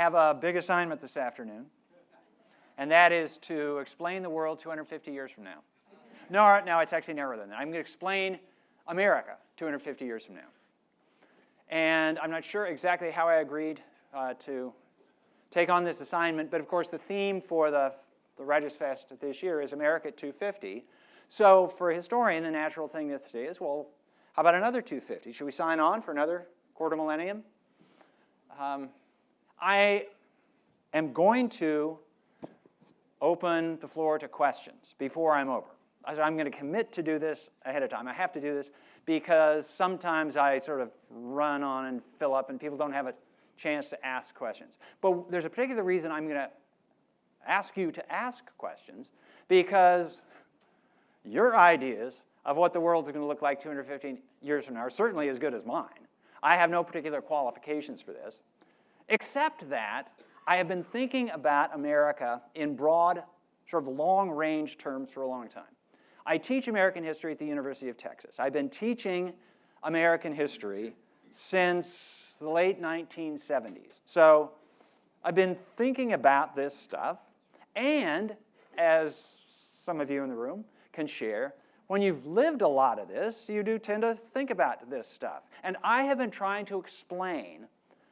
have a big assignment this afternoon, and that is to explain the world 250 years from now. No, it's actually narrower than that. I'm going to explain America 250 years from now. And I'm not sure exactly how I agreed to take on this assignment, but of course the theme for the Writers' Fest this year is America at 250. So for a historian, the natural thing to say is, well, how about another 250? Should we sign on for another quarter millennium? I am going to open the floor to questions before I'm over. I'm going to commit to do this ahead of time. I have to do this because sometimes I sort of run on and fill up and people don't have a chance to ask questions. But there's a particular reason I'm going to ask you to ask questions, because your ideas of what the world is going to look like 250 years from now are certainly as good as mine. I have no particular qualifications for this, except that I have been thinking about America in broad, sort of long-range terms for a long time. I teach American history at the University of Texas. I've been teaching American history since the late 1970s. So I've been thinking about this stuff, and as some of you in the room can share, when you've lived a lot of this, you do tend to think about this stuff. And I have been trying to explain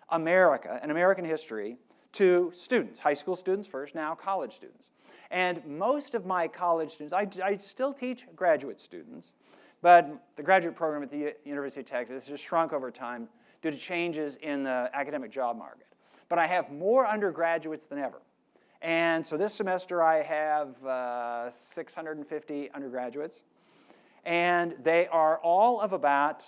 America and American history to students, high school students first, now college students. And most of my college students, I still teach graduate students, but the graduate program at the University of Texas has shrunk over time due to changes in the academic job market. But I have more undergraduates than ever. And so this semester I have 650 undergraduates. And they are all of about,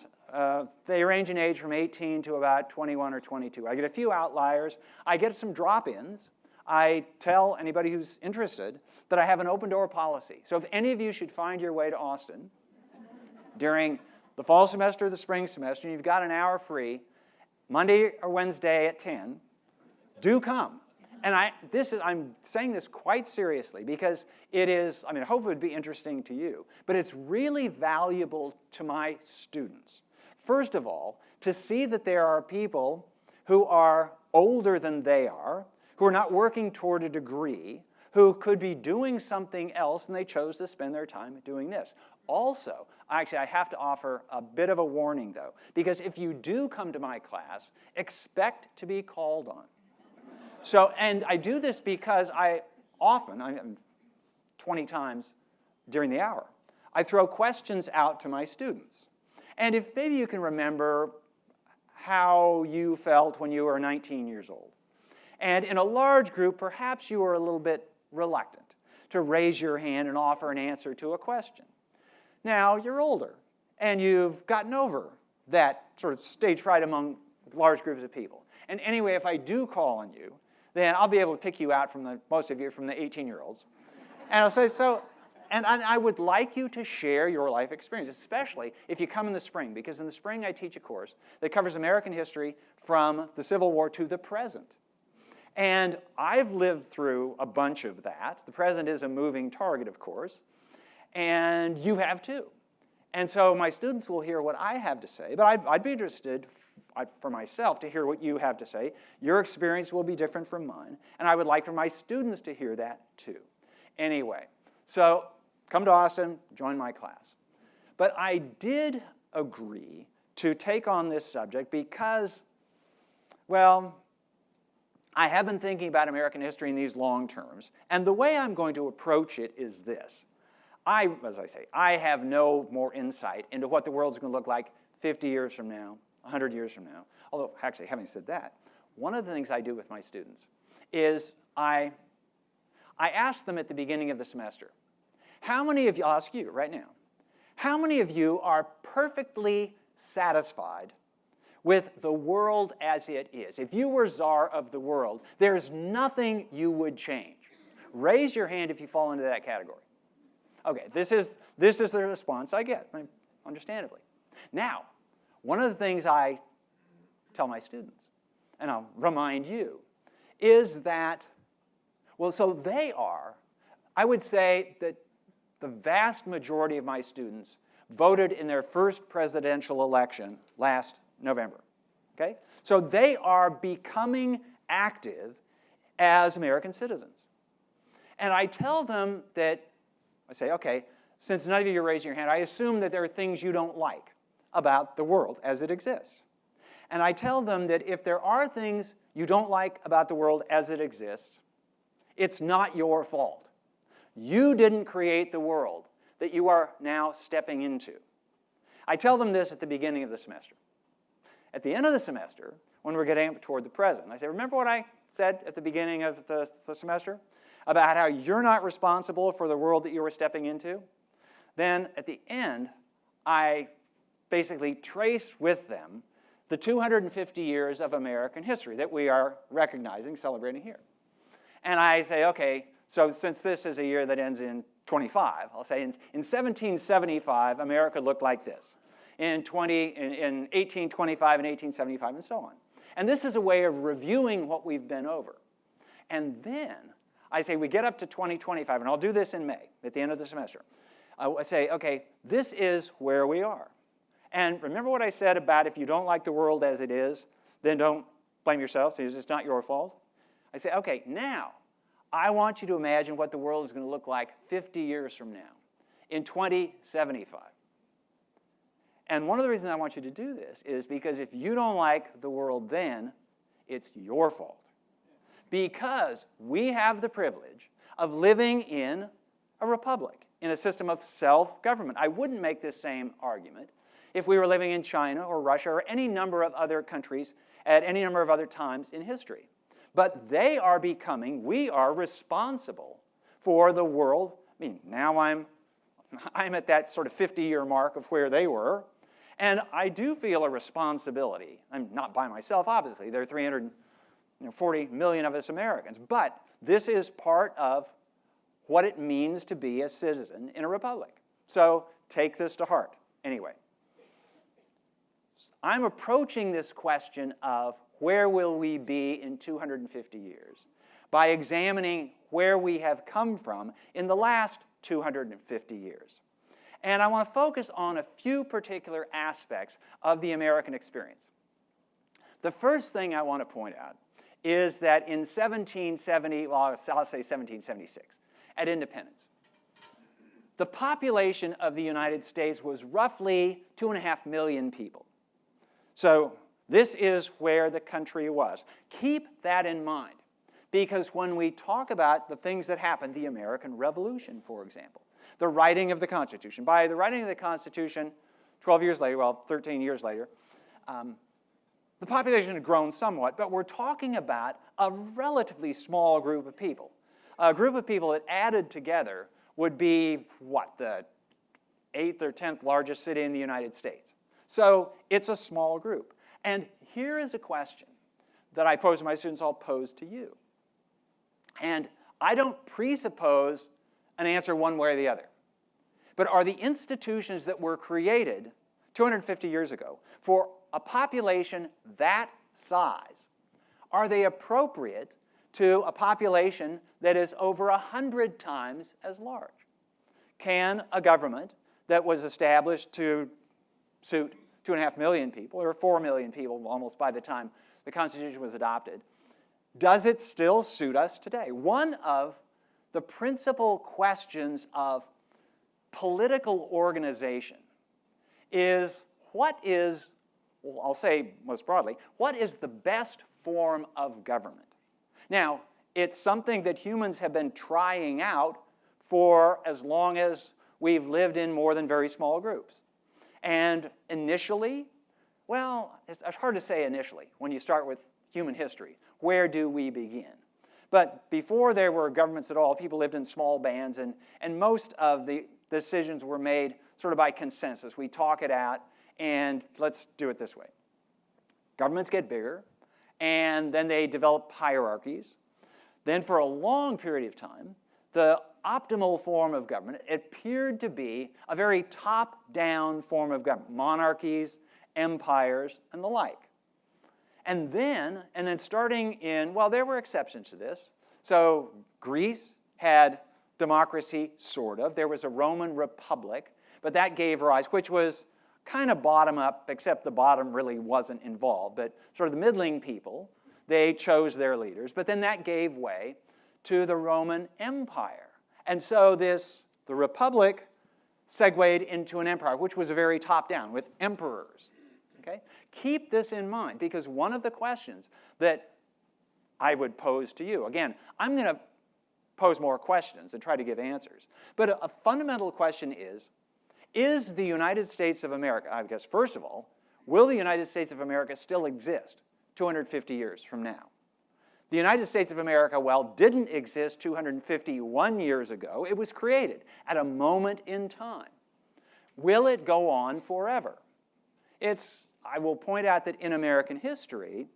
they range in age from 18 to about 21 or 22. I get a few outliers. I get some drop-ins. I tell anybody who's interested that I have an open-door policy. So if any of you should find your way to Austin during the fall semester or the spring semester, and you've got an hour free, Monday or Wednesday at 10, do come. And I'm saying this quite seriously because it is, I hope it would be interesting to you, but it's really valuable to my students. First of all, to see that there are people who are older than they are, who are not working toward a degree, who could be doing something else, and they chose to spend their time doing this. Also, actually, I have to offer a bit of a warning, though, because if you do come to my class, expect to be called on. So, and I do this because I'm 20 times during the hour, I throw questions out to my students. And if maybe you can remember how you felt when you were 19 years old. And in a large group, perhaps you were a little bit reluctant to raise your hand and offer an answer to a question. Now, you're older, and you've gotten over that sort of stage fright among large groups of people. And anyway, if I do call on you, then I'll be able to pick you out from most of you from the 18-year-olds. And I'll say, and I would like you to share your life experience, especially if you come in the spring, because in the spring I teach a course that covers American history from the Civil War to the present. And I've lived through a bunch of that. The present is a moving target, of course, and you have too. And so my students will hear what I have to say, but I'd be interested for myself to hear what you have to say. Your experience will be different from mine, and I would like for my students to hear that too. Anyway, so come to Austin, join my class. But I did agree to take on this subject because, well, I have been thinking about American history in these long terms, and the way I'm going to approach it is this. As I say, I have no more insight into what the world's going to look like 50 years from now, 100 years from now. Although, actually, having said that, one of the things I do with my students is I ask them at the beginning of the semester, how many of you, I'll ask you right now, how many of you are perfectly satisfied with the world as it is? If you were czar of the world, there's nothing you would change. Raise your hand if you fall into that category. Okay, this is the response I get, understandably. Now, one of the things I tell my students, and I'll remind you, is that, well, so they are, I would say that the vast majority of my students voted in their first presidential election last November, okay? So they are becoming active as American citizens. And I tell them that, I say, okay, since none of you are raising your hand, I assume that there are things you don't like about the world as it exists. And I tell them that if there are things you don't like about the world as it exists, it's not your fault. You didn't create the world that you are now stepping into. I tell them this at the beginning of the semester. At the end of the semester, when we're getting toward the present, I say, remember what I said at the beginning of the semester about how you're not responsible for the world that you were stepping into? Then at the end, I basically trace with them the 250 years of American history that we are recognizing, celebrating here. And I say, okay, so since this is a year that ends in 25, I'll say in 1775, America looked like this. In 1825 and 1875, and so on. And this is a way of reviewing what we've been over. And then I say we get up to 2025, and I'll do this in May, at the end of the semester. I say, okay, this is where we are. And remember what I said about if you don't like the world as it is, then don't blame yourself, since it's not your fault? I say, okay, now I want you to imagine what the world is going to look like 50 years from now, in 2075. And one of the reasons I want you to do this is because if you don't like the world then, it's your fault. Because we have the privilege of living in a republic, in a system of self-government. I wouldn't make this same argument if we were living in China or Russia or any number of other countries at any number of other times in history. But they are becoming, we are responsible for the world. I mean, now I'm at that sort of 50-year mark of where they were. And I do feel a responsibility. I'm not by myself, obviously. There are 340 million of us Americans. But this is part of what it means to be a citizen in a republic. So take this to heart. Anyway, I'm approaching this question of where will we be in 250 years by examining where we have come from in the last 250 years. And I want to focus on a few particular aspects of the American experience. The first thing I want to point out is that in 1770, well, I'll say 1776, at independence, the population of the United States was roughly 2.5 million people. So this is where the country was. Keep that in mind, because when we talk about the things that happened, the American Revolution, for example, the writing of the Constitution. By the writing of the Constitution, 12 years later, well, 13 years later, the population had grown somewhat, but we're talking about a relatively small group of people. A group of people that added together would be, what, the 8th or 10th largest city in the United States. So it's a small group. And here is a question that I pose to my students, I'll pose to you. And I don't presuppose an answer one way or the other. But are the institutions that were created 250 years ago for a population that size, are they appropriate to a population that is over 100 times as large? Can a government that was established to suit 2.5 million people, or 4 million people almost by the time the Constitution was adopted, does it still suit us today? One of the principal questions of political organization is what is, well, I'll say most broadly, what is the best form of government? Now, it's something that humans have been trying out for as long as we've lived in more than very small groups. And initially, well, it's hard to say initially when you start with human history. Where do we begin? But before there were governments at all, people lived in small bands, and most of the decisions were made sort of by consensus. We talk it out, and let's do it this way. Governments get bigger, and then they develop hierarchies. Then for a long period of time, the optimal form of government appeared to be a very top-down form of government, monarchies, empires, and the like. And then starting in, well, there were exceptions to this. So Greece had democracy, sort of. There was a Roman Republic, but that gave rise, which was kind of bottom-up, except the bottom really wasn't involved, but sort of the middling people They chose their leaders, but then that gave way to the Roman Empire. And so the republic segued into an empire, which was very top-down, with emperors. Okay? Keep this in mind, because one of the questions that I would pose to you, again, I'm going to pose more questions and try to give answers, but a fundamental question is the United States of America, I guess, first of all, will the United States of America still exist 250 years from now? The United States of America, well, didn't exist 251 years ago. It was created at a moment in time. Will it go on forever? I will point out that in American history,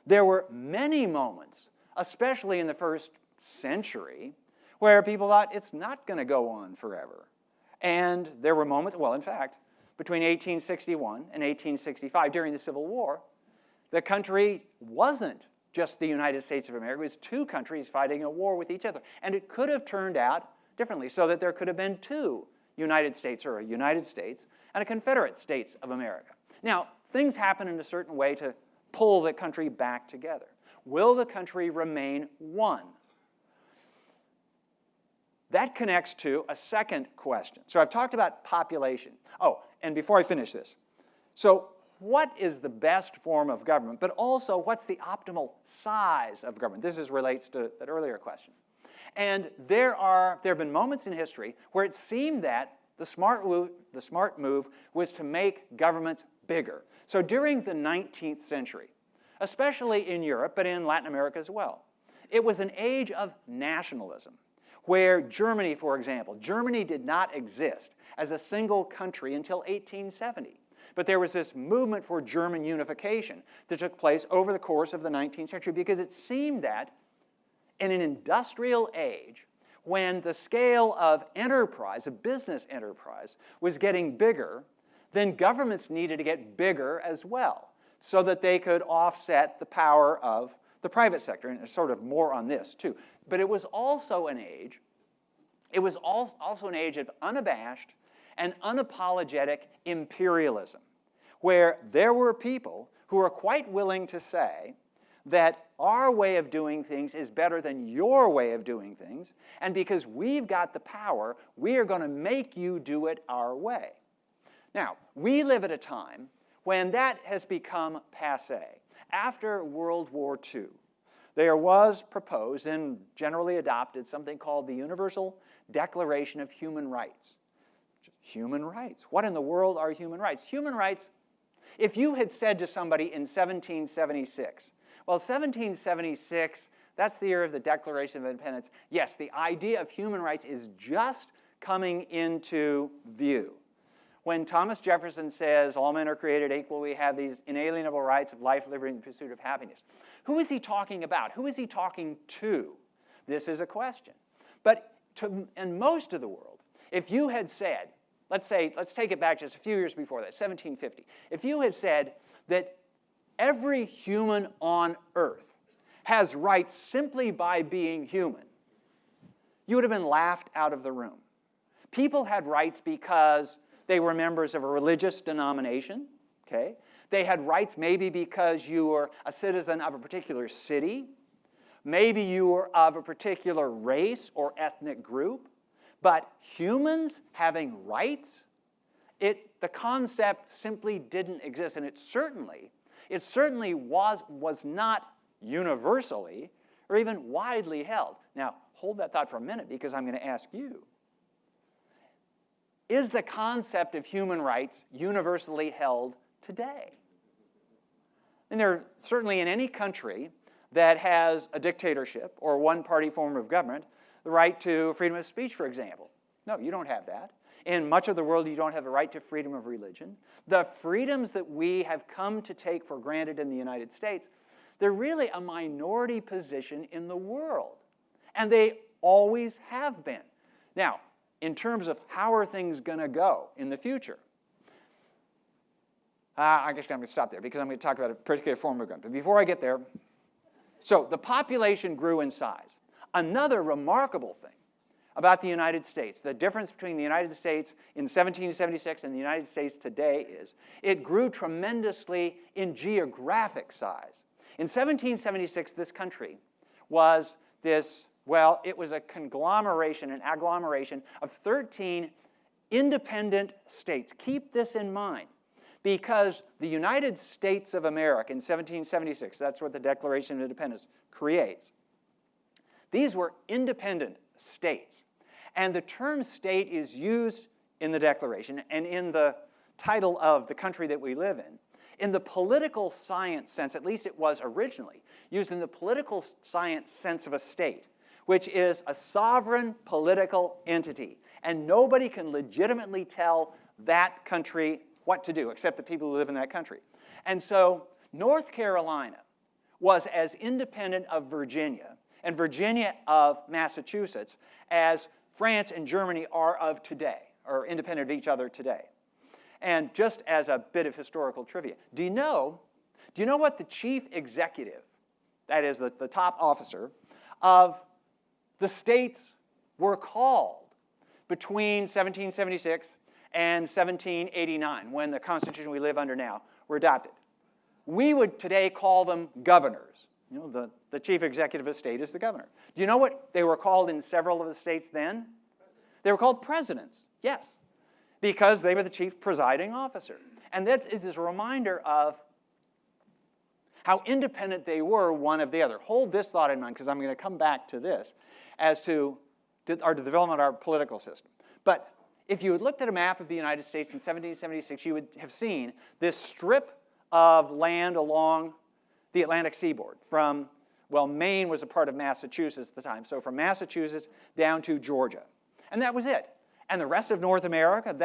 there were many moments, especially in the first century, where people thought it's not going to go on forever. And there were moments, well, in fact, between 1861 and 1865, during the Civil War, the country wasn't just the United States of America. It was two countries fighting a war with each other. And it could have turned out differently, so that there could have been two United States, or a United States and a Confederate States of America. Now, things happen in a certain way to pull the country back together. Will the country remain one? That connects to a second question. So I've talked about population. Oh, and before I finish this, so what is the best form of government, but also what's the optimal size of government? This relates to that earlier question. And there have been moments in history where it seemed that the smart move was to make governments bigger. So during the 19th century, especially in Europe, but in Latin America as well, it was an age of nationalism, where Germany, for example, Germany did not exist as a single country until 1870. But there was this movement for German unification that took place over the course of the 19th century, because it seemed that in an industrial age, when the scale of enterprise, of business enterprise, was getting bigger, then governments needed to get bigger as well, so that they could offset the power of the private sector. And sort of more on this, too. But it was also an age, of unabashed and unapologetic imperialism, where there were people who were quite willing to say that our way of doing things is better than your way of doing things, and because we've got the power, we are going to make you do it our way. Now, we live at a time when that has become passé. After World War II, there was proposed and generally adopted something called the Universal Declaration of Human Rights. Human rights. What in the world are human rights? Human rights, if you had said to somebody in 1776, well, 1776, that's the year of the Declaration of Independence. Yes, the idea of human rights is just coming into view. When Thomas Jefferson says, all men are created equal, we have these inalienable rights of life, liberty, and the pursuit of happiness. Who is he talking about? Who is he talking to? This is a question. But in most of the world, if you had said, let's take it back just a few years before that, 1750. If you had said that every human on earth has rights simply by being human, you would have been laughed out of the room. People had rights because they were members of a religious denomination, okay? They had rights maybe because you were a citizen of a particular city. Maybe you were of a particular race or ethnic group. But humans having rights, the concept simply didn't exist. And it certainly was not universally or even widely held. Now, hold that thought for a minute, because I'm going to ask you, is the concept of human rights universally held today? And there, certainly in any country that has a dictatorship or one-party form of government, the right to freedom of speech, for example. No, you don't have that. In much of the world, you don't have the right to freedom of religion. The freedoms that we have come to take for granted in the United States, they're really a minority position in the world. And they always have been. Now, in terms of how are things going to go in the future, I guess I'm going to stop there, because I'm going to talk about a particular form of government. But before I get there, so the population grew in size. Another remarkable thing about the United States, the difference between the United States in 1776 and the United States today, is it grew tremendously in geographic size. In 1776, this country was this, well, it was a conglomeration, an agglomeration of 13 independent states. Keep this in mind, because the United States of America in 1776, that's what the Declaration of Independence creates. These were independent states. And the term state is used in the Declaration and in the title of the country that we live in. In the political science sense, at least it was originally, used in the political science sense of a state, which is a sovereign political entity. And nobody can legitimately tell that country what to do, except the people who live in that country. And so North Carolina was as independent of Virginia, and Virginia of Massachusetts, as France and Germany are of today, or independent of each other today. And just as a bit of historical trivia, do you know what the chief executive, that is the top officer, of the states were called between 1776 and 1789, when the Constitution we live under now were adopted? We would today call them governors. You know, the chief executive of a state is the governor. Do you know what they were called in several of the states then? They were called presidents, yes, because they were the chief presiding officer. And that is a reminder of how independent they were one of the other. Hold this thought in mind, because I'm going to come back to this as to the development of our political system. But if you had looked at a map of the United States in 1776, you would have seen this strip of land along the Atlantic seaboard from, well, Maine was a part of Massachusetts at the time, so from Massachusetts down to Georgia. And that was it. And the rest of North America,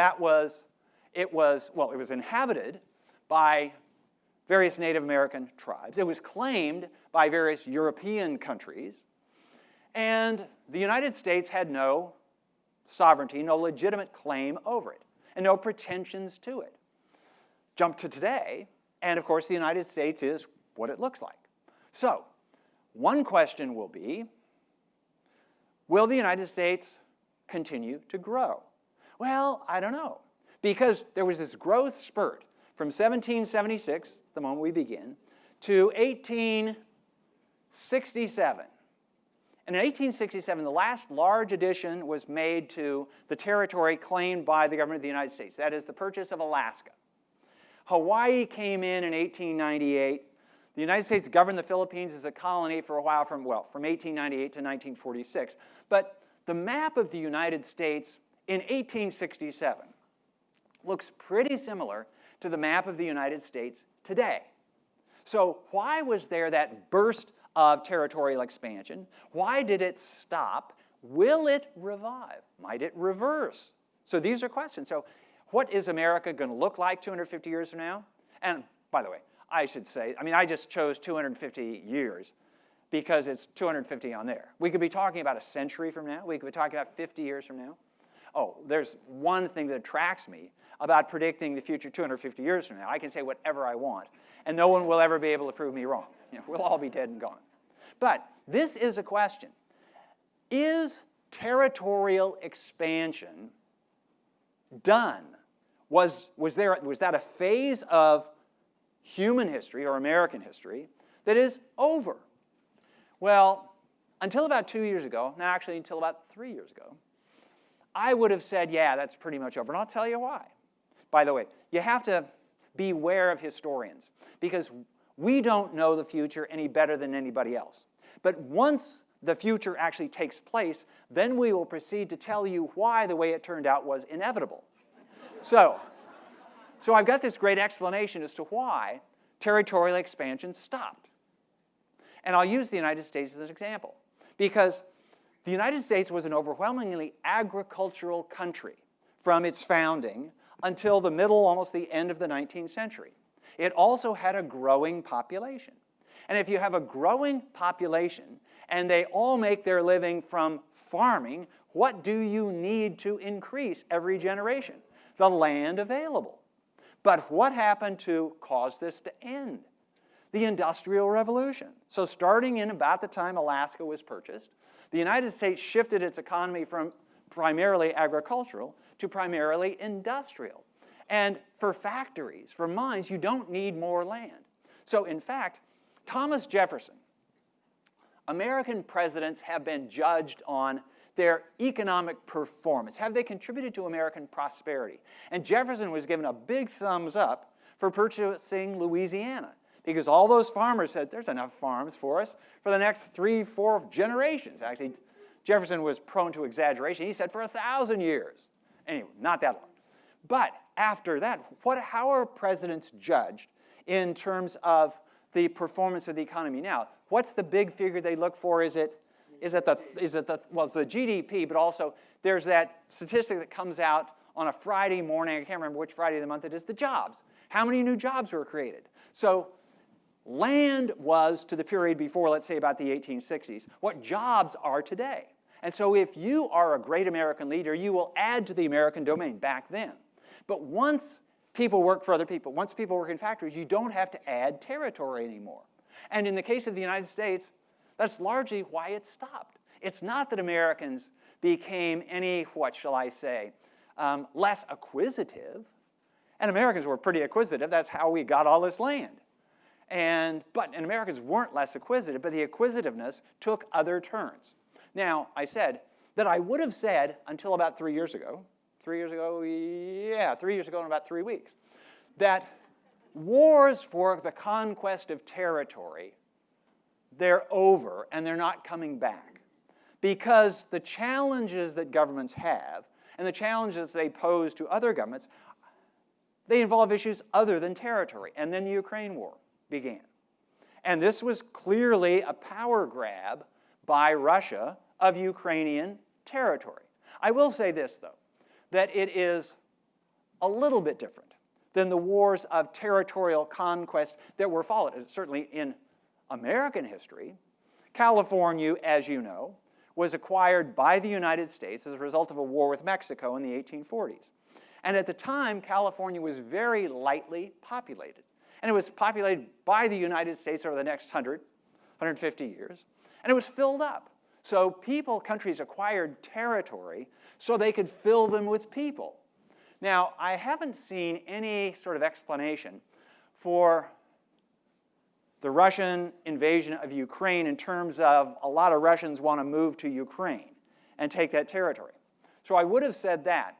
it was inhabited by various Native American tribes. It was claimed by various European countries. And the United States had no sovereignty, no legitimate claim over it, and no pretensions to it. Jump to today, and of course the United States is what it looks like. So, one question will be, will the United States continue to grow? Well, I don't know, because there was this growth spurt from 1776, the moment we begin, to 1867. And in 1867, the last large addition was made to the territory claimed by the government of the United States. That is the purchase of Alaska. Hawaii came in 1898. The United States governed the Philippines as a colony for a while from 1898 to 1946. But the map of the United States in 1867 looks pretty similar to the map of the United States today. So why was there that burst of territorial expansion? Why did it stop? Will it revive? Might it reverse? So these are questions. So what is America going to look like 250 years from now? And by the way, I should say, I just chose 250 years because it's 250 on there. We could be talking about a century from now. We could be talking about 50 years from now. Oh, there's one thing that attracts me about predicting the future 250 years from now. I can say whatever I want, and no one will ever be able to prove me wrong. We'll all be dead and gone. But this is a question. Is territorial expansion done? Was that a phase of human history or American history that is over? Well, until about 2 years ago, now actually until about 3 years ago, I would have said, yeah, that's pretty much over. And I'll tell you why. By the way, you have to beware of historians, because we don't know the future any better than anybody else. But once the future actually takes place, then we will proceed to tell you why the way it turned out was inevitable. So I've got this great explanation as to why territorial expansion stopped. And I'll use the United States as an example, because the United States was an overwhelmingly agricultural country from its founding until the middle, almost the end of the 19th century. It also had a growing population. And if you have a growing population and they all make their living from farming, what do you need to increase every generation? The land available. But what happened to cause this to end? The Industrial Revolution. So starting in about the time Alaska was purchased, the United States shifted its economy from primarily agricultural to primarily industrial. And for factories, for mines, you don't need more land. So in fact, Thomas Jefferson. American presidents have been judged on their economic performance. Have they contributed to American prosperity? And Jefferson was given a big thumbs up for purchasing Louisiana, because all those farmers said, there's enough farms for us for the next 3, 4 generations. Actually, Jefferson was prone to exaggeration. He said for 1,000 years. Anyway, not that long. But after that, how are presidents judged in terms of the performance of the economy now? What's the big figure they look for? Is it it's the GDP, but also there's that statistic that comes out on a Friday morning. I can't remember which Friday of the month it is. The jobs. How many new jobs were created? So land was, to the period before, let's say about the 1860s, what jobs are today. And so if you are a great American leader, you will add to the American domain back then. But once people work for other people, once people work in factories, you don't have to add territory anymore. And in the case of the United States, that's largely why it stopped. It's not that Americans became any, what shall I say, less acquisitive. And Americans were pretty acquisitive. That's how we got all this land. And Americans weren't less acquisitive, but the acquisitiveness took other turns. Now, I said that I would have said until about 3 years ago, 3 years ago, yeah, 3 years ago in about 3 weeks, that wars for the conquest of territory, they're over and they're not coming back. Because the challenges that governments have and the challenges they pose to other governments, they involve issues other than territory. And then the Ukraine war began. And this was clearly a power grab by Russia of Ukrainian territory. I will say this, though, that it is a little bit different than the wars of territorial conquest that were followed. Certainly in American history, California, as you know, was acquired by the United States as a result of a war with Mexico in the 1840s. And at the time, California was very lightly populated. And it was populated by the United States over the next 100, 150 years. And it was filled up. So countries acquired territory so they could fill them with people. Now, I haven't seen any sort of explanation for the Russian invasion of Ukraine in terms of a lot of Russians want to move to Ukraine and take that territory. So I would have said that.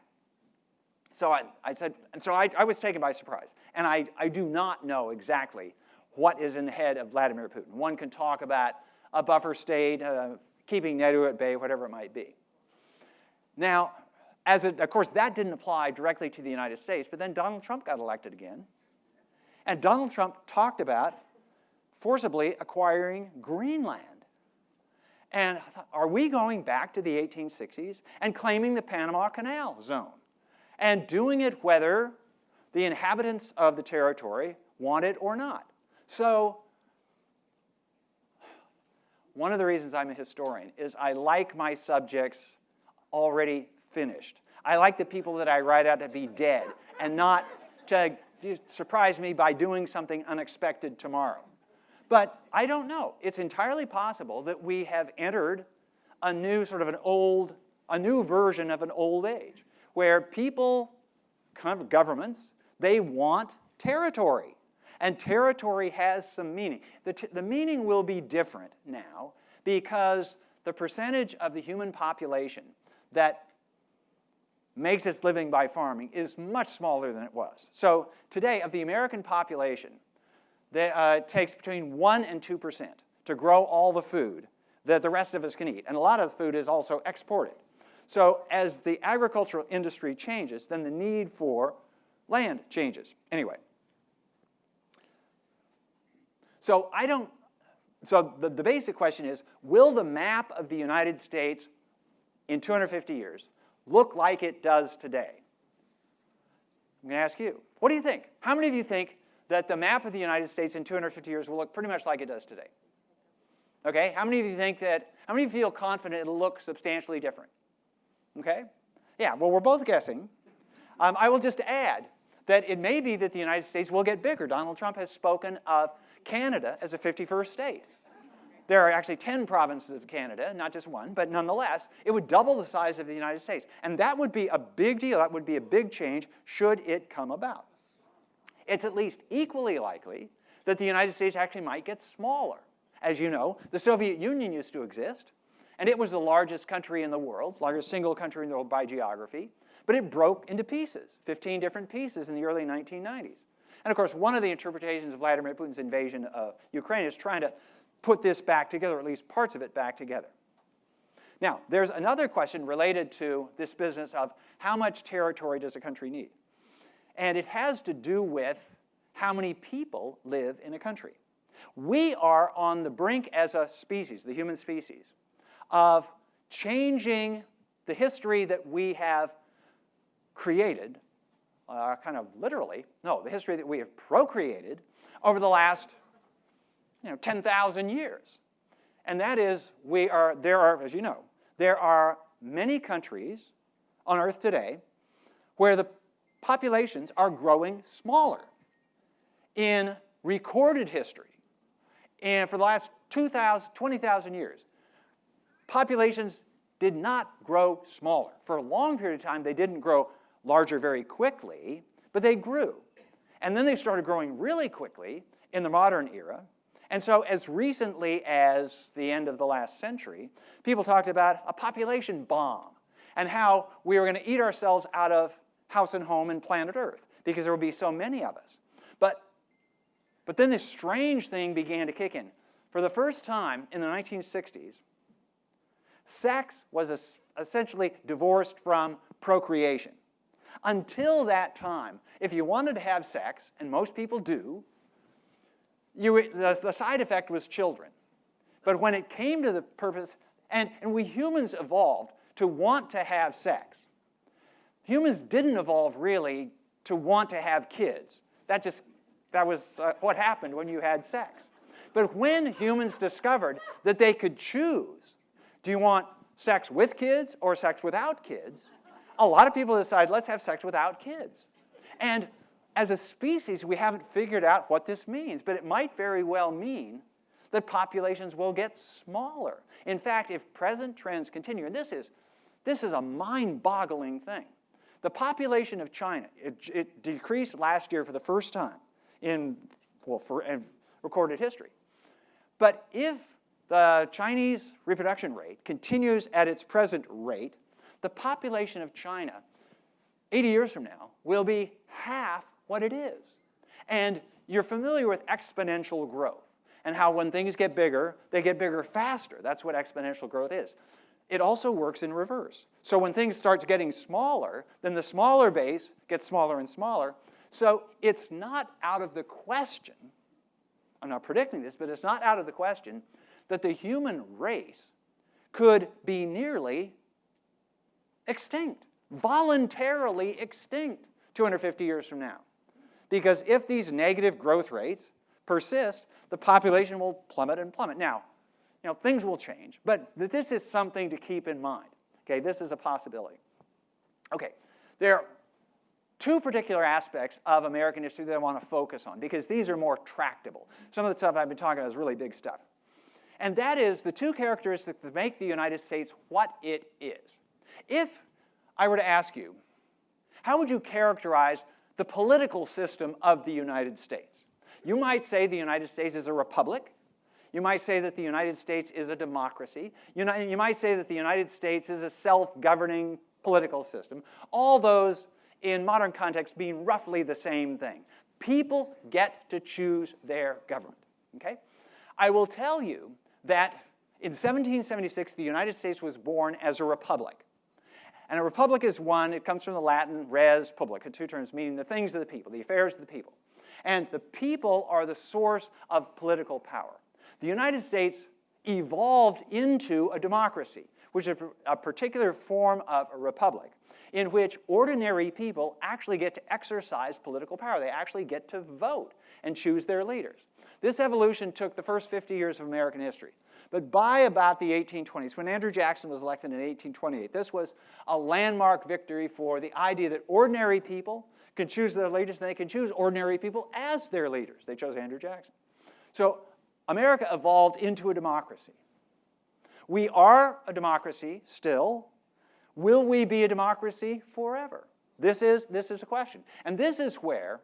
So I was taken by surprise. And I do not know exactly what is in the head of Vladimir Putin. One can talk about a buffer state, keeping NATO at bay, whatever it might be. Now, of course, that didn't apply directly to the United States, but then Donald Trump got elected again. And Donald Trump talked about forcibly acquiring Greenland. And I thought, are we going back to the 1860s and claiming the Panama Canal zone? And doing it whether the inhabitants of the territory want it or not. So one of the reasons I'm a historian is I like my subjects already finished. I like the people that I write out to be dead and not to surprise me by doing something unexpected tomorrow. But I don't know. It's entirely possible that we have entered a new a new version of an old age, where people, governments, they want territory. And territory has some meaning. The meaning will be different now because the percentage of the human population that makes its living by farming is much smaller than it was. So today, of the American population, it takes between 1% and 2% to grow all the food that the rest of us can eat. And a lot of the food is also exported. So as the agricultural industry changes, then the need for land changes. Anyway. So the basic question is, will the map of the United States in 250 years look like it does today? I'm going to ask you. What do you think? How many of you think that the map of the United States in 250 years will look pretty much like it does today? Okay, how many of you how many of you feel confident it'll look substantially different? Okay, yeah, well, we're both guessing. I will just add that it may be that the United States will get bigger. Donald Trump has spoken of Canada as a 51st state. There are actually 10 provinces of Canada, not just one, but nonetheless, it would double the size of the United States. And that would be a big deal. That would be a big change should it come about. It's at least equally likely that the United States actually might get smaller. As you know, the Soviet Union used to exist, and it was the largest country in the world, largest single country in the world by geography, but it broke into pieces, 15 different pieces in the early 1990s. And of course, one of the interpretations of Vladimir Putin's invasion of Ukraine is trying to put this back together, or at least parts of it back together. Now, there's another question related to this business of how much territory does a country need? And it has to do with how many people live in a country. We are on the brink as a species, the human species, of changing the history that we have created, kind of literally, no, the history that we have procreated over the last 10,000 years. And that is, there are, as you know, there are many countries on Earth today where the populations are growing smaller. In recorded history, and for the last 20,000 years, populations did not grow smaller. For a long period of time, they didn't grow larger very quickly, but they grew. And then they started growing really quickly in the modern era. And so as recently as the end of the last century, people talked about a population bomb and how we were going to eat ourselves out of house and home and planet Earth because there would be so many of us. But then this strange thing began to kick in. For the first time in the 1960s, sex was essentially divorced from procreation. Until that time, if you wanted to have sex, and most people do, the side effect was children. But when it came to the purpose, and we humans evolved to want to have sex. Humans didn't evolve really to want to have kids. That was what happened when you had sex. But when humans discovered that they could choose, do you want sex with kids or sex without kids? A lot of people decided, let's have sex without kids. And as a species, we haven't figured out what this means, but it might very well mean that populations will get smaller. In fact, if present trends continue, and this is a mind-boggling thing. The population of China, it decreased last year for the first time in recorded history. But if the Chinese reproduction rate continues at its present rate, the population of China 80 years from now will be half what it is. And you're familiar with exponential growth and how when things get bigger, they get bigger faster. That's what exponential growth is. It also works in reverse. So when things start getting smaller, then the smaller base gets smaller and smaller. So it's not out of the question, I'm not predicting this, but it's not out of the question that the human race could be nearly extinct, voluntarily extinct 250 years from now. Because if these negative growth rates persist, the population will plummet and plummet. Now, things will change, but this is something to keep in mind. Okay, this is a possibility. Okay, there are two particular aspects of American history that I want to focus on because these are more tractable. Some of the stuff I've been talking about is really big stuff. And that is the two characteristics that make the United States what it is. If I were to ask you, how would you characterize the political system of the United States? You might say the United States is a republic. You might say that the United States is a democracy. You might say that the United States is a self-governing political system. All those, in modern context, being roughly the same thing. People get to choose their government. Okay? I will tell you that in 1776, the United States was born as a republic. And a republic is one, it comes from the Latin res publica, two terms meaning the things of the people, the affairs of the people. And the people are the source of political power. The United States evolved into a democracy, which is a particular form of a republic, in which ordinary people actually get to exercise political power. They actually get to vote and choose their leaders. This evolution took the first 50 years of American history. But by about the 1820s, when Andrew Jackson was elected in 1828, this was a landmark victory for the idea that ordinary people can choose their leaders, and they can choose ordinary people as their leaders. They chose Andrew Jackson. So America evolved into a democracy. We are a democracy still. Will we be a democracy forever? This is a question. And this is where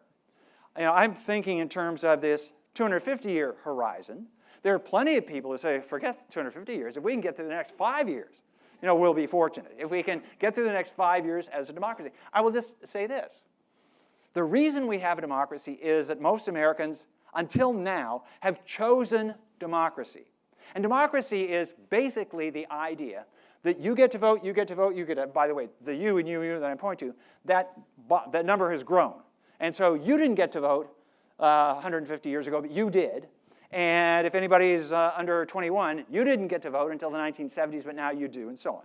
I'm thinking in terms of this 250-year horizon. There are plenty of people who say, forget 250 years. If we can get through the next 5 years, we'll be fortunate. If we can get through the next 5 years as a democracy. I will just say this. The reason we have a democracy is that most Americans, until now, have chosen democracy. And democracy is basically the idea that you get to vote, you get to vote, you get to, by the way, the you and you that I point to, that number has grown. And so you didn't get to vote 150 years ago, but you did. And if anybody's under 21, you didn't get to vote until the 1970s, but now you do, and so on.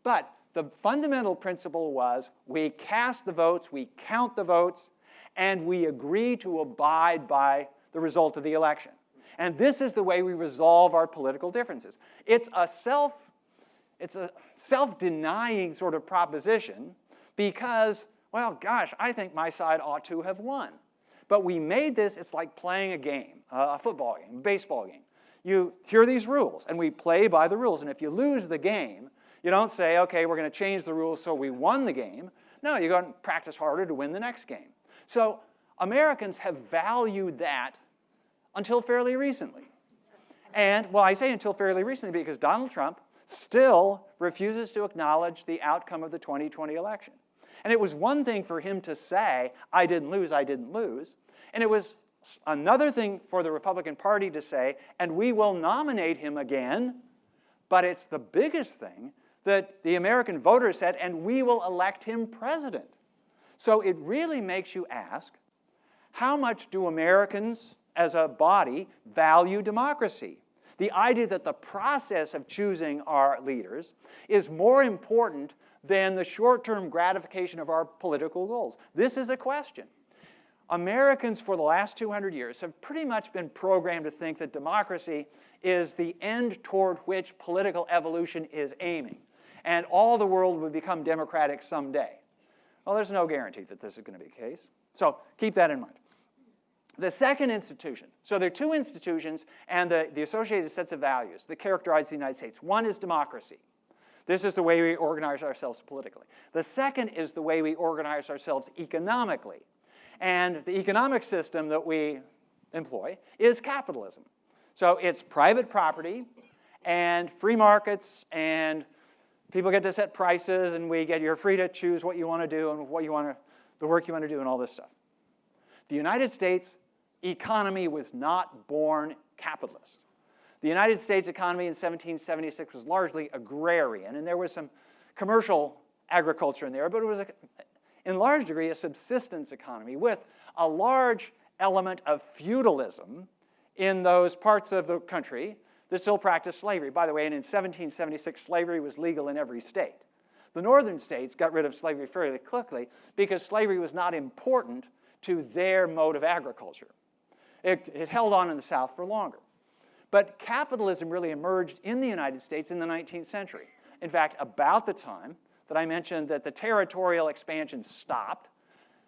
But the fundamental principle was we cast the votes, we count the votes, and we agree to abide by the result of the election. And this is the way we resolve our political differences. It's a self-denying sort of proposition because, well, gosh, I think my side ought to have won. But we made this, it's like playing a game, a football game, a baseball game. You hear these rules, and we play by the rules. And if you lose the game, you don't say, okay, we're going to change the rules so we won the game. No, you go and practice harder to win the next game. So Americans have valued that until fairly recently. And, well, I say until fairly recently because Donald Trump still refuses to acknowledge the outcome of the 2020 election. And it was one thing for him to say, I didn't lose, I didn't lose. And it was another thing for the Republican Party to say, and we will nominate him again. But it's the biggest thing that the American voters said, and we will elect him president. So it really makes you ask, how much do Americans as a body value democracy? The idea that the process of choosing our leaders is more important than the short-term gratification of our political goals. This is a question. Americans for the last 200 years have pretty much been programmed to think that democracy is the end toward which political evolution is aiming, and all the world will become democratic someday. Well, there's no guarantee that this is going to be the case. So keep that in mind. The second institution, so there are two institutions and the associated sets of values that characterize the United States. One is democracy. This is the way we organize ourselves politically. The second is the way we organize ourselves economically. And the economic system that we employ is capitalism. So it's private property and free markets, and people get to set prices, and you're free to choose what you want to do and the work you want to do and all this stuff. The United States economy was not born capitalist. The United States economy in 1776 was largely agrarian, and there was some commercial agriculture in there, but it was, in large degree, a subsistence economy with a large element of feudalism in those parts of the country that still practiced slavery. By the way, and in 1776, slavery was legal in every state. The northern states got rid of slavery fairly quickly because slavery was not important to their mode of agriculture. It held on in the South for longer. But capitalism really emerged in the United States in the 19th century. In fact, about the time that I mentioned that the territorial expansion stopped,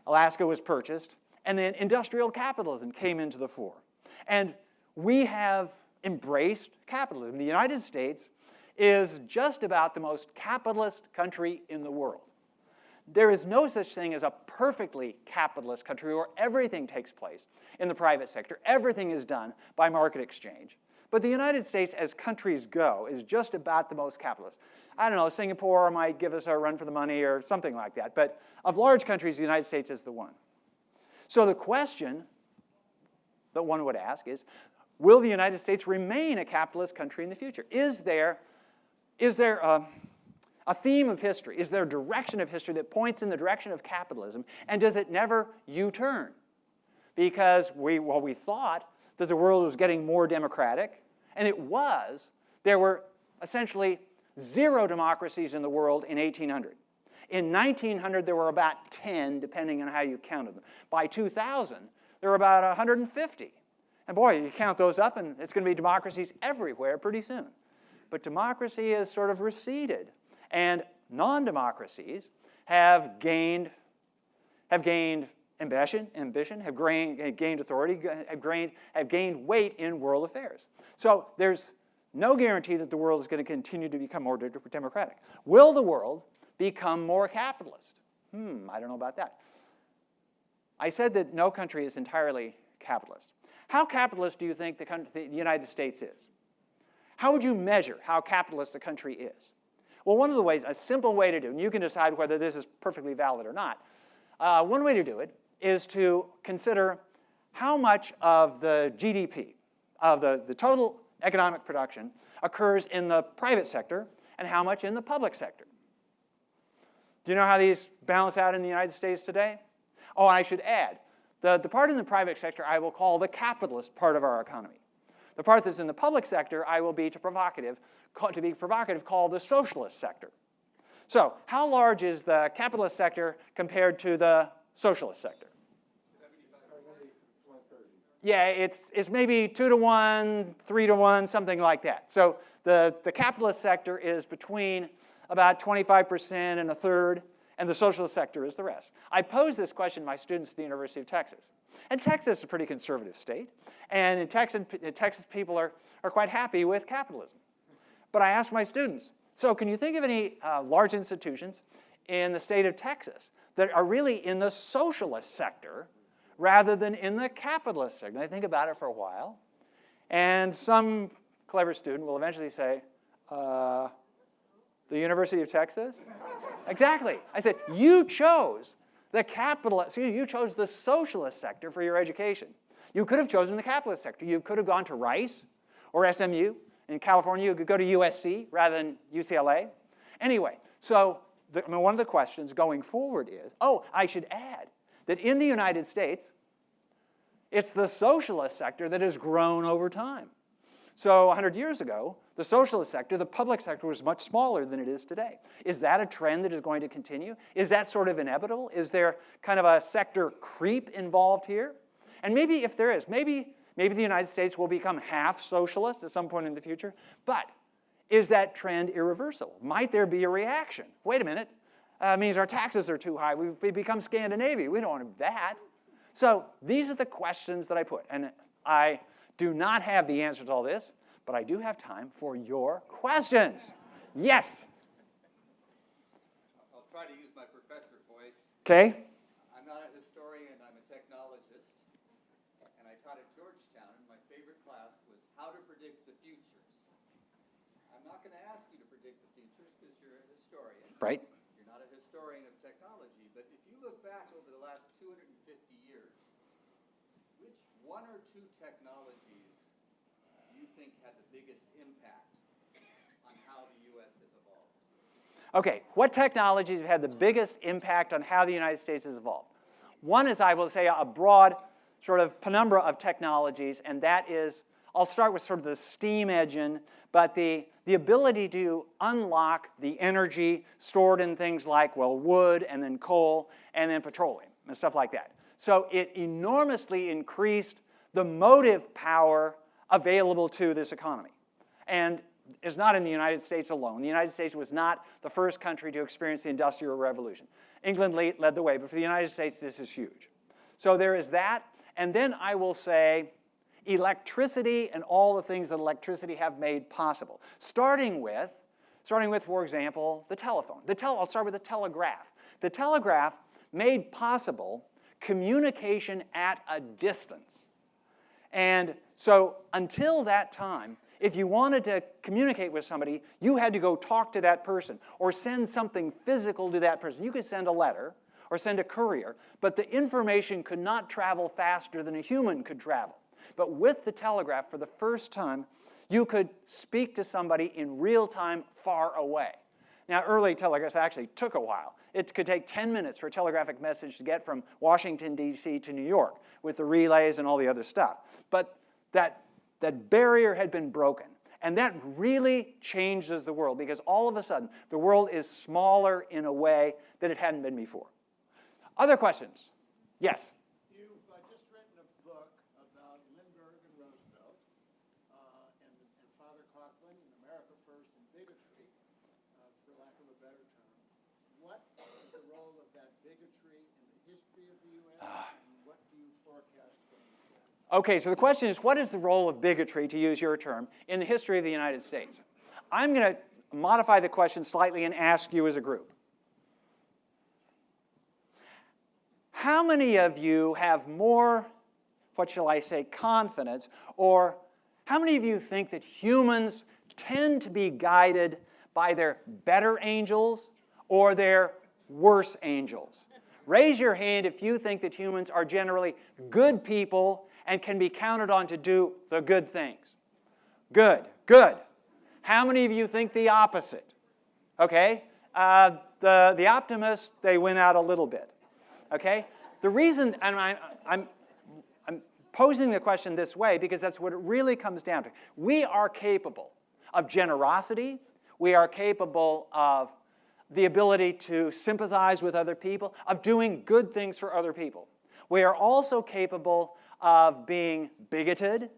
Alaska was purchased, and then industrial capitalism came into the fore. And we have embraced capitalism. The United States is just about the most capitalist country in the world. There is no such thing as a perfectly capitalist country where everything takes place in the private sector. Everything is done by market exchange. But the United States, as countries go, is just about the most capitalist. I don't know, Singapore might give us a run for the money or something like that. But of large countries, the United States is the one. So the question that one would ask is, will the United States remain a capitalist country in the future? Is there a theme of history? Is there a direction of history that points in the direction of capitalism? And does it never U-turn? Because we thought that the world was getting more democratic, and it was. There were essentially 0 democracies in the world in 1800. In 1900, there were about 10, depending on how you counted them. By 2000, there were about 150. And boy, you count those up, and it's going to be democracies everywhere pretty soon. But democracy has sort of receded. And non-democracies have gained ambition, have gained authority, have gained weight in world affairs. So there's no guarantee that the world is going to continue to become more democratic. Will the world become more capitalist? I don't know about that. I said that no country is entirely capitalist. How capitalist do you think the United States is? How would you measure how capitalist a country is? Well, one of the ways, a simple way to do it, and you can decide whether this is perfectly valid or not, one way to do it is to consider how much of the GDP, of the total economic production, occurs in the private sector and how much in the public sector. Do you know how these balance out in the United States today? Oh, I should add, the part in the private sector I will call the capitalist part of our economy. The part that's in the public sector I will be, to be provocative, call the socialist sector. So how large is the capitalist sector compared to the socialist sector? 75%. Yeah, it's maybe 2 to 1, 3 to 1, something like that. So the capitalist sector is between about 25% and a third, and the socialist sector is the rest. I posed this question to my students at the University of Texas. And Texas is a pretty conservative state. And in Texas people are quite happy with capitalism. But I asked my students, so can you think of any large institutions in the state of Texas that are really in the socialist sector rather than in the capitalist sector? And I think about it for a while. And some clever student will eventually say, the University of Texas? Exactly. I said, you chose you chose the socialist sector for your education. You could have chosen the capitalist sector. You could have gone to Rice or SMU. In California, you could go to USC rather than UCLA. Anyway, so one of the questions going forward is, I should add that in the United States, it's the socialist sector that has grown over time. So 100 years ago, the socialist sector, the public sector, was much smaller than it is today. Is that a trend that is going to continue? Is that sort of inevitable? Is there kind of a sector creep involved here? And maybe if there is, maybe the United States will become half socialist at some point in the future. But is that trend irreversible? Might there be a reaction? Wait a minute. It means our taxes are too high. We become Scandinavia. We don't want that. So these are the questions that I put. And I do not have the answer to all this, but I do have time for your questions. Yes? I'll try to use my professor voice. Okay. I'm not a historian, I'm a technologist. And I taught at Georgetown, and my favorite class was how to predict the futures. I'm not going to ask you to predict the futures because you're a historian. Right. You're not a historian of technology, but if you look back over the last 250 years, which one or two technologies do you think had the biggest impact on how the U.S. has evolved? Okay, what technologies have had the biggest impact on how the United States has evolved? One is, I will say, a broad sort of penumbra of technologies, and that is, I'll start with sort of the steam engine, but the ability to unlock the energy stored in things like, well, wood and then coal and then petroleum and stuff like that. So it enormously increased the motive power available to this economy. And is not in the United States alone. The United States was not the first country to experience the Industrial Revolution. England led the way, but for the United States, this is huge. So there is that. And then I will say electricity and all the things that electricity have made possible. Starting with, for example, the telephone. I'll start with the telegraph. The telegraph made possible communication at a distance. And so until that time, if you wanted to communicate with somebody, you had to go talk to that person or send something physical to that person. You could send a letter or send a courier, but the information could not travel faster than a human could travel. But with the telegraph, for the first time, you could speak to somebody in real time far away. Now, early telegraphs actually took a while. It could take 10 minutes for a telegraphic message to get from Washington, D.C. to New York with the relays and all the other stuff. But that barrier had been broken. And that really changes the world because all of a sudden, the world is smaller in a way that it hadn't been before. Other questions? Yes? You've just written a book about Lindbergh and Roosevelt and Father Coughlin and America First and bigotry, for lack of a better term. What is the role of that bigotry in the history of the U.S. and what do you forecast going forward? Okay, so the question is, what is the role of bigotry, to use your term, in the history of the United States? I'm going to modify the question slightly and ask you as a group. How many of you have more what shall I say, confidence? Or how many of you think that humans tend to be guided by their better angels or their worse angels? Raise your hand if you think that humans are generally good people and can be counted on to do the good things. Good, good. How many of you think the opposite? Okay, the optimists, they win out a little bit. Okay, the reason, and I'm posing the question this way because that's what it really comes down to. We are capable of generosity. We are capable of the ability to sympathize with other people, of doing good things for other people. We are also capable of being bigoted.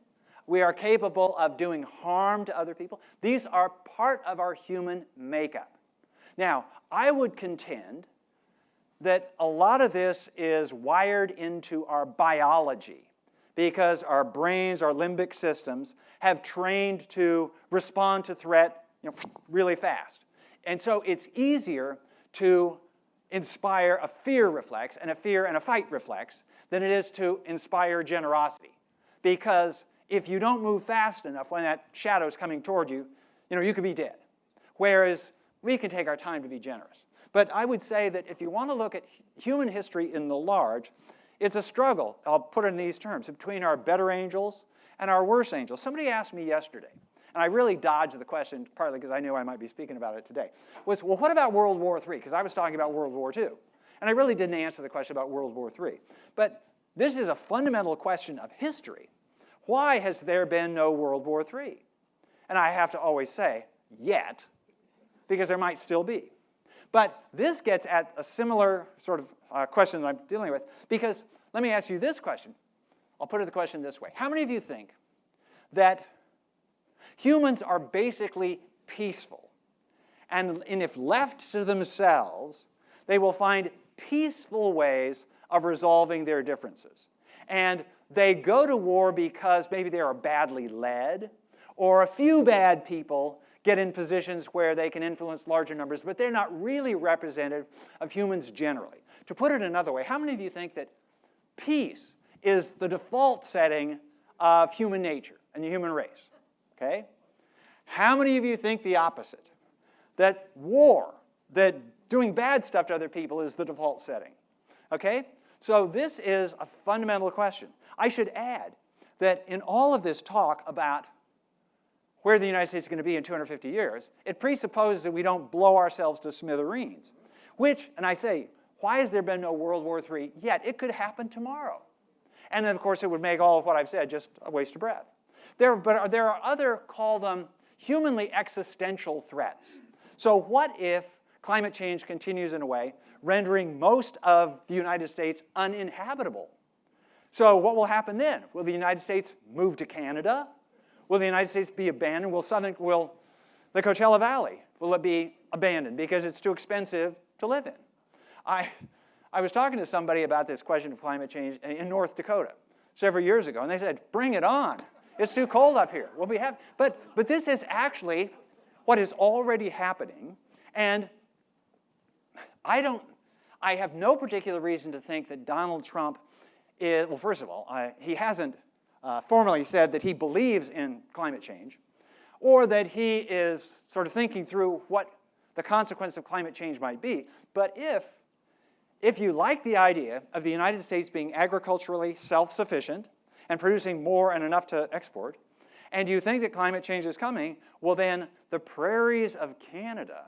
We are capable of doing harm to other people. These are part of our human makeup. Now, I would contend that a lot of this is wired into our biology because our brains, our limbic systems, have trained to respond to threat really fast. And so it's easier to inspire a fear reflex and a fear and a fight reflex than it is to inspire generosity. Because if you don't move fast enough when that shadow is coming toward you, you could be dead. Whereas we can take our time to be generous. But I would say that if you want to look at human history in the large, it's a struggle, I'll put it in these terms, between our better angels and our worse angels. Somebody asked me yesterday, and I really dodged the question, partly because I knew I might be speaking about it today, was, well, what about World War III? Because I was talking about World War II. And I really didn't answer the question about World War III. But this is a fundamental question of history. Why has there been no World War III? And I have to always say, yet, because there might still be. But this gets at a similar sort of question that I'm dealing with, because let me ask you this question. I'll put the question this way. How many of you think that humans are basically peaceful, and if left to themselves, they will find peaceful ways of resolving their differences? And they go to war because maybe they are badly led, or a few bad people get in positions where they can influence larger numbers, but they're not really representative of humans generally. To put it another way, how many of you think that peace is the default setting of human nature and the human race? Okay? How many of you think the opposite? That war, that doing bad stuff to other people is the default setting? Okay? So this is a fundamental question. I should add that in all of this talk about where the United States is going to be in 250 years, it presupposes that we don't blow ourselves to smithereens. Which, and I say, why has there been no World War III yet? It could happen tomorrow. And then, of course, it would make all of what I've said just a waste of breath. But there are other, call them humanly existential threats. So what if climate change continues in a way rendering most of the United States uninhabitable? So what will happen then? Will the United States move to Canada? Will the United States be abandoned? Will the Coachella Valley, will it be abandoned because it's too expensive to live in? I was talking to somebody about this question of climate change in North Dakota several years ago, and they said, bring it on. It's too cold up here. We'll be happy. But this is actually what is already happening, and I have no particular reason to think that Donald Trump is, well, first of all, he hasn't formally said that he believes in climate change, or that he is sort of thinking through what the consequence of climate change might be. But if you like the idea of the United States being agriculturally self-sufficient and producing more and enough to export, and you think that climate change is coming, well then the prairies of Canada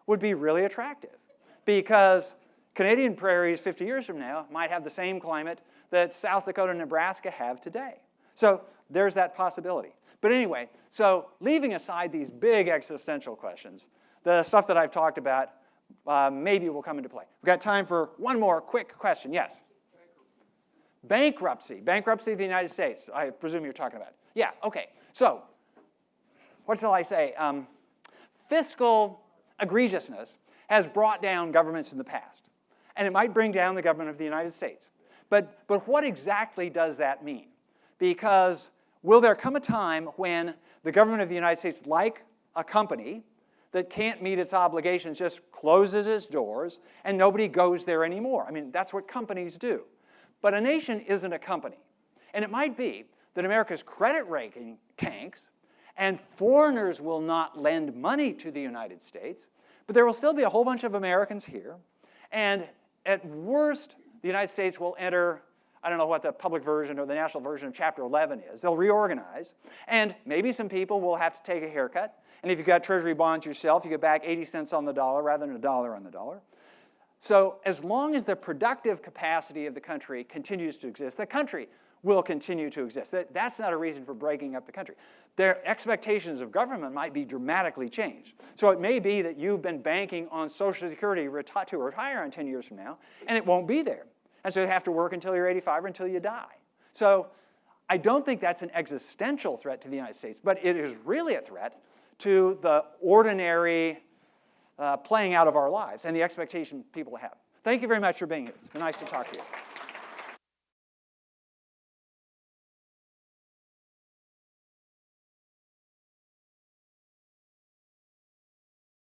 would be really attractive, because Canadian prairies 50 years from now might have the same climate that South Dakota and Nebraska have today. So there's that possibility. But anyway, so leaving aside these big existential questions, the stuff that I've talked about maybe will come into play. We've got time for one more quick question. Yes? Bankruptcy. Bankruptcy of the United States, I presume you're talking about. Yeah, okay. So what shall I say? Fiscal egregiousness has brought down governments in the past. And it might bring down the government of the United States. But what exactly does that mean? Because will there come a time when the government of the United States, like a company that can't meet its obligations, just closes its doors and nobody goes there anymore? I mean, that's what companies do. But a nation isn't a company. And it might be that America's credit rating tanks and foreigners will not lend money to the United States, but there will still be a whole bunch of Americans here. And at worst, the United States will enter, I don't know what the public version or the national version of Chapter 11 is. They'll reorganize. And maybe some people will have to take a haircut. And if you've got Treasury bonds yourself, you get back 80 cents on the dollar rather than $1 on the dollar. So as long as the productive capacity of the country continues to exist, the country will continue to exist. That's not a reason for breaking up the country. Their expectations of government might be dramatically changed. So it may be that you've been banking on Social Security to retire in 10 years from now, and it won't be there. And so you have to work until you're 85 or until you die. So I don't think that's an existential threat to the United States, but it is really a threat to the ordinary playing out of our lives and the expectation people have. Thank you very much for being here. It's been nice to talk to you.